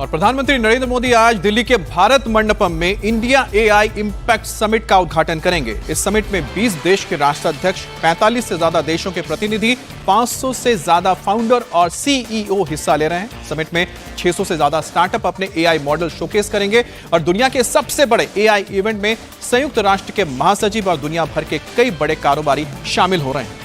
और प्रधानमंत्री नरेंद्र मोदी आज दिल्ली के भारत मंडपम में इंडिया एआई इंपैक्ट समिट का उद्घाटन करेंगे। इस समिट में 20 देश के राष्ट्राध्यक्ष, 45 से ज्यादा देशों के प्रतिनिधि, 500 से ज्यादा फाउंडर और सीईओ हिस्सा ले रहे हैं। समिट में 600 से ज्यादा स्टार्टअप अपने एआई मॉडल शोकेस करेंगे और दुनिया के सबसे बड़े एआई इवेंट में संयुक्त राष्ट्र के महासचिव और दुनिया भर के कई बड़े कारोबारी शामिल हो रहे हैं।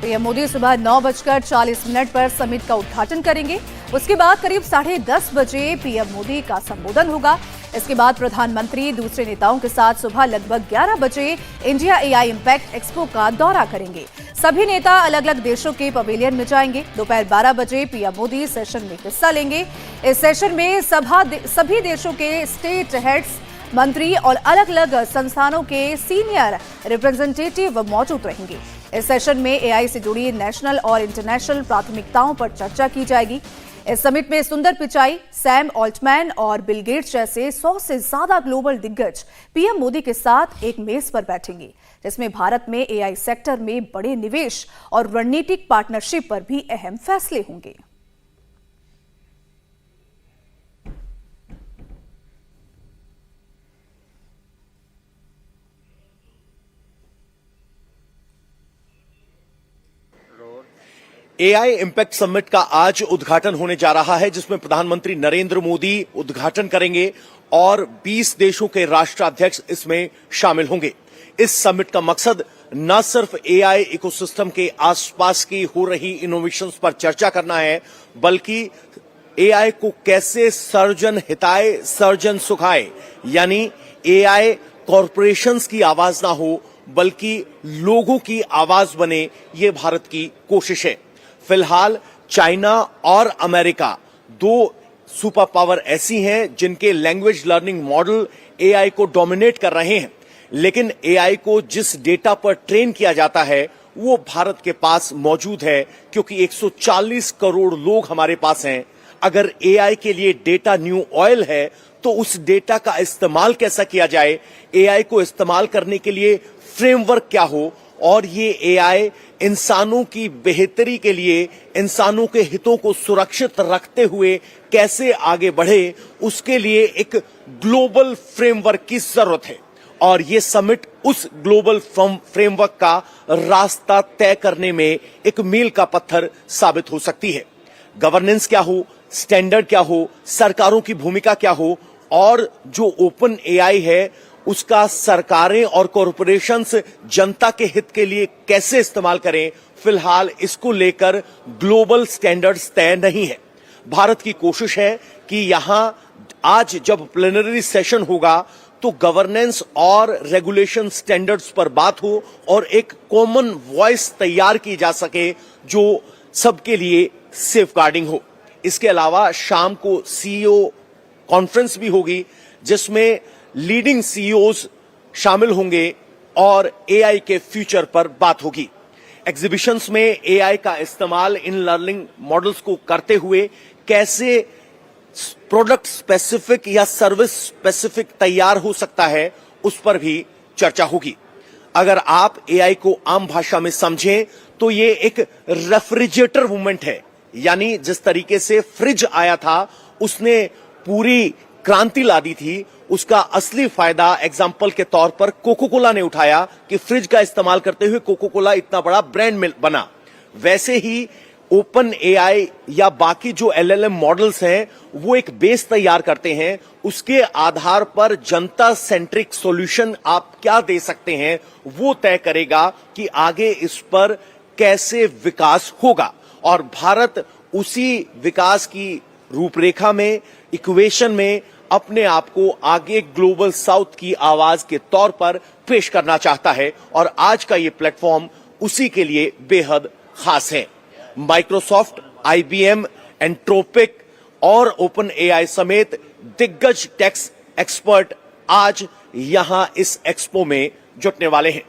पीएम मोदी सुबह 9:40 पर समिट का उद्घाटन करेंगे। उसके बाद करीब 10:30 बजे पीएम मोदी का संबोधन होगा। इसके बाद प्रधानमंत्री दूसरे नेताओं के साथ सुबह लगभग 11 बजे इंडिया एआई इंपैक्ट एक्सपो का दौरा करेंगे। सभी नेता अलग अलग देशों के पवेलियन में जाएंगे। दोपहर 12 बजे पीएम मोदी सेशन में हिस्सा लेंगे। इस सेशन में सभी देशों के स्टेट हेड्स, मंत्री और अलग अलग संस्थानों के सीनियर रिप्रेजेंटेटिव मौजूद रहेंगे। इस सेशन में एआई से जुड़ी नेशनल और इंटरनेशनल प्राथमिकताओं पर चर्चा की जाएगी। इस समिट में सुंदर पिचाई, सैम ऑल्टमैन और बिल गेट्स जैसे 100 से ज्यादा ग्लोबल दिग्गज पीएम मोदी के साथ एक मेज पर बैठेंगे, जिसमें भारत में एआई सेक्टर में बड़े निवेश और रणनीतिक पार्टनरशिप पर भी अहम फैसले होंगे। एआई इंपैक्ट समिट का आज उद्घाटन होने जा रहा है, जिसमें प्रधानमंत्री नरेंद्र मोदी उद्घाटन करेंगे और 20 देशों के राष्ट्राध्यक्ष इसमें शामिल होंगे। इस समिट का मकसद न सिर्फ एआई इकोसिस्टम के आसपास की हो रही इनोवेशंस पर चर्चा करना है, बल्कि एआई को कैसे सर्जन हिताए सर्जन सुखाए, यानी एआई कॉरपोरेशंस की आवाज ना हो बल्कि लोगों की आवाज बने, ये भारत की कोशिश है। फिलहाल चाइना और अमेरिका दो सुपर पावर ऐसी हैं जिनके लैंग्वेज लर्निंग मॉडल एआई को डोमिनेट कर रहे हैं, लेकिन एआई को जिस डेटा पर ट्रेन किया जाता है वो भारत के पास मौजूद है, क्योंकि 140 करोड़ लोग हमारे पास हैं। अगर एआई के लिए डेटा न्यू ऑयल है तो उस डेटा का इस्तेमाल कैसा किया जाए, एआई को इस्तेमाल करने के लिए फ्रेमवर्क क्या हो और ये एआई इंसानों की बेहतरी के लिए, इंसानों के हितों को सुरक्षित रखते हुए कैसे आगे बढ़े, उसके लिए एक ग्लोबल फ्रेमवर्क की जरूरत है। और ये समिट उस ग्लोबल फ्रेमवर्क का रास्ता तय करने में एक मील का पत्थर साबित हो सकती है। गवर्नेंस क्या हो, स्टैंडर्ड क्या हो, सरकारों की भूमिका क्या हो और जो ओपन एआई है उसका सरकारें और कॉरपोरेशंस जनता के हित के लिए कैसे इस्तेमाल करें, फिलहाल इसको लेकर ग्लोबल स्टैंडर्ड्स तय नहीं है। भारत की कोशिश है कि यहां आज जब प्लेनरी सेशन होगा तो गवर्नेंस और रेगुलेशन स्टैंडर्ड्स पर बात हो और एक कॉमन वॉइस तैयार की जा सके जो सबके लिए सेफगार्डिंग हो। इसके अलावा शाम को सीईओ कॉन्फ्रेंस भी होगी, जिसमें लीडिंग सीईओज शामिल होंगे और एआई के फ्यूचर पर बात होगी। एग्जीबिशंस में एआई का इस्तेमाल इन लर्निंग मॉडल्स को करते हुए कैसे प्रोडक्ट स्पेसिफिक या सर्विस स्पेसिफिक तैयार हो सकता है, उस पर भी चर्चा होगी। अगर आप एआई को आम भाषा में समझें तो ये एक रेफ्रिजरेटर मूवमेंट है, यानी जिस तरीके से फ्रिज आया था उसने पूरी क्रांति ला दी थी, उसका असली फायदा एग्जाम्पल के तौर पर कोको कोला ने उठाया कि फ्रिज का इस्तेमाल करते हुए कोको कोला इतना बड़ा ब्रांड बना। वैसे ही ओपन एआई या बाकी जो एलएलएम मॉडल्स हैं वो एक बेस तैयार करते हैं, उसके आधार पर जनता सेंट्रिक सॉल्यूशन आप क्या दे सकते हैं वो तय करेगा कि आगे इस पर कैसे विकास होगा। और भारत उसी विकास की रूपरेखा में, इक्वेशन में अपने आप को आगे ग्लोबल साउथ की आवाज के तौर पर पेश करना चाहता है और आज का ये प्लेटफॉर्म उसी के लिए बेहद खास है। माइक्रोसॉफ्ट, आईबीएम, एंट्रोपिक और ओपन एआई समेत दिग्गज टेक एक्सपर्ट आज यहां इस एक्सपो में जुटने वाले हैं।